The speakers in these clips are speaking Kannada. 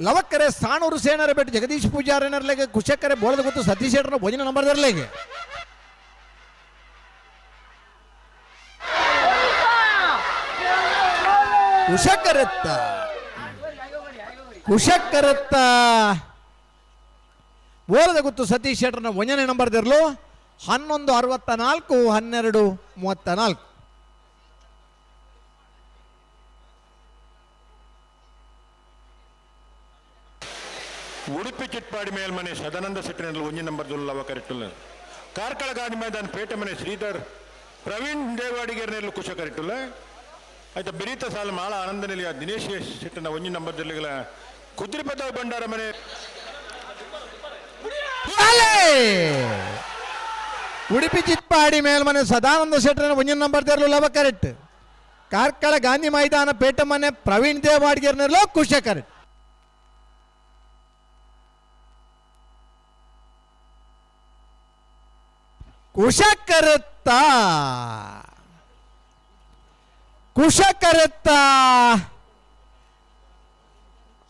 ಲವಕ್ಕರೆ ಸಾಣೂರು ಸೇನರ ಬೆಟ್ಟು ಜಗದೀಶ್ ಪೂಜಾರನರ್ಲೆಗೆ ಕುಶಕ್ಕರೆ ಬೋಳದ ಗೊತ್ತು ಸತೀಶ್ ಶೆಟ್ಟರ ಭೋಜನ ನಂಬರ್ ದರ್ಲೆಗೆ ಕುಶಕ್ಕರತ್ತ ಬೋಳದ ಗೊತ್ತು ಸತೀಶ್ ಶೆಟ್ಟರನ ಭೋಜನ ನಂಬರ್ ದರ್ಲು 11:64 12:34. ಉಡುಪಿ ಚಿಟ್ಪಾಡಿ ಮೇಲ್ಮನೆ ಸದಾನಂದ ಸೆಟ್ಟಿನಲ್ಲಿ 1 ನಂಬರ್ ದುಲ್ಲವ ಕರೆಕ್ಟುಲ್ಲ ಕಾರ್ಕಳ ಗಾಂಧಿ ಮೈದಾನ ಪೇಟೆ ಮನೆ ಶ್ರೀಧರ್ ಪ್ರವೀಣ್ ದೇವಾಡಿಗರ್ನೆಲ್ಲೂ ಕುಶ ಕರೆಕ್ಟುಲ್ಲ ಆಯ್ತಾ ಬೆರೀತ ಸಾಲ ಮಾಳ ಆನಂದ ನಿಲಯ ದಿನೇಶ್ ಶೆಟ್ಟನ 1 ನಂಬರ್ ದುಲ್ಲಿಗಳ ಕುದ್ರಿಪದ ಭಂಡಾರ ಮನೆ ಉಡುಪಿ ಚಿಟ್ಪಾಡಿ ಮೇಲ್ಮನೆ ಸದಾನಂದ ಶೆಟ್ಟರನ 1 ನಂಬರ್ ದರ್ಲು ಕರೆಕ್ಟ್ ಕಾರ್ಕಳ ಗಾಂಧಿ ಮೈದಾನ ಪೇಟೆ ಮನೆ ಪ್ರವೀಣ್ ದೇವಾಡಿಗರ್ನೆಲ್ಲೋ ಕುಶ ಕರೆಕ್ಟ್. ಕುಶಕರತ್ತ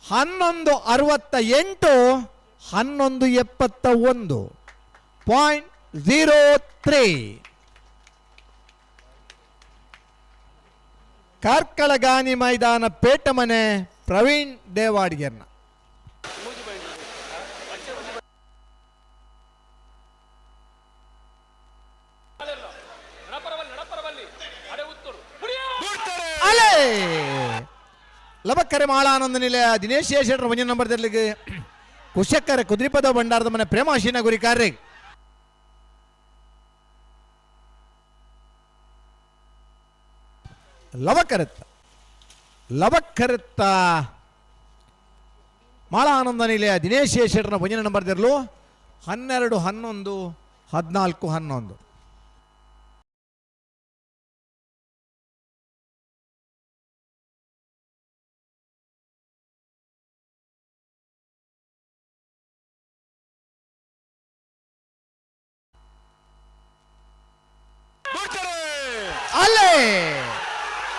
11:68 11:71.03. ಕಾರ್ಕಳ ಗಾನಿ ಮೈದಾನ ಪೇಟಮನೆ ಪ್ರವೀಣ್ ದೇವಾಡಿಗರ್ನ ಲಬಕ್ಕರೆ ಮಾಳಾನಂದ ನಿಲಯ ದಿನೇಶ್ ಶೆಟ್ಟರ 1 ನಂಬರ್ ದರ್ಲಿಗೆ ಕುಶಕ್ಕರೆ ಕುದ್ರಿಪದ ಭಂಡಾರದ ಮನೆ ಪ್ರೇಮಾಶಿನ ಗುರಿ ಕಾರ್ಯ ಲವಕ್ಕರತ್ತ ಮಾಳಾನಂದ ನಿಲಯ ದಿನೇಶ್ ಶೆಟ್ಟರನ 1 ನಂಬರ್ ದರ್ಲು 12:11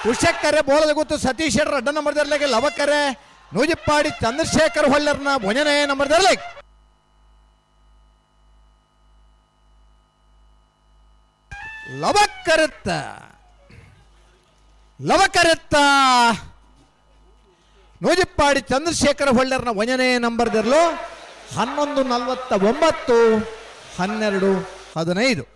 ಕುಶಕ್ಕರೆ ಬೋಳದ ಗೊತ್ತು ಸತೀಶ್ ಶೆಟ್ಟರ 2 ನಂಬರ್ ದರ್ಲೆಗೆ ಲವಕ್ಕರೆ ನೂಜಿಪ್ಪಾಡಿ ಚಂದ್ರಶೇಖರ್ ಹೊಳ್ಳರ್ನ ಭೋಜನೆ ನಂಬರ್ ದರ್ಲೆಗೆ ಲವಕ್ಕರತ್ತ ನೂಜಿಪ್ಪಾಡಿ ಚಂದ್ರಶೇಖರ್ ಹೊಳ್ಳರ್ನ ಭೋಜನೆ ನಂಬರ್ ದರ್ಲು 11:49 12:15.